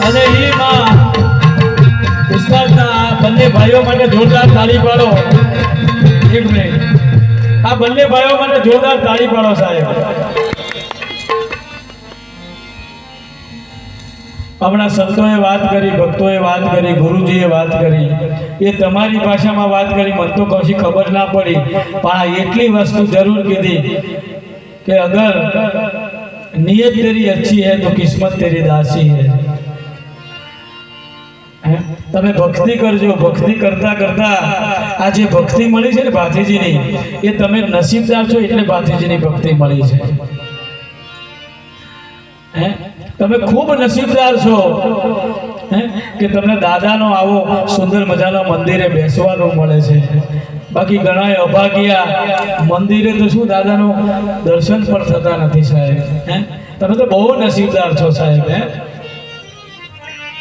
અને ઈ માં ઉસ્તાદના બંને ભાઈઓ માટે જોરદાર તાળી પાડો. એક મિનિટ, આ બંને ભાઈઓ માટે જોરદાર તાળી પાડો સાહેબ. હમણાં સંતોએ વાત કરી, ભક્તોએ વાત કરી, ગુરુજીએ વાત કરી, એ તમારી ભાષામાં વાત કરી, મને તો કશી ખબર ના પડી, પણ આ એટલી વસ્તુ જરૂર કીધી કે અગર नियत तेरी अच्छी है तो किस्मत तेरी दासी है. તમે ભક્તિ કરજો. ભક્તિ કરતા કરતા આ જે ભક્તિ મળી છે ને ભાતીજીની, એ તમે નસીબદાર છો એટલે ભાતીજીની ભક્તિ મળી છે. તમે ખૂબ નસીબદાર છો કે તમને દાદાનો આવો સુંદર મજાનો મંદિરે બેસવાનું મળે છે. બાકી ઘણા અભાગ્યા મંદિરે તો શું દાદાનું દર્શન પણ થતા નથી સાહેબ. હે તમે તો બહુ નસીબદાર છો સાહેબ. હે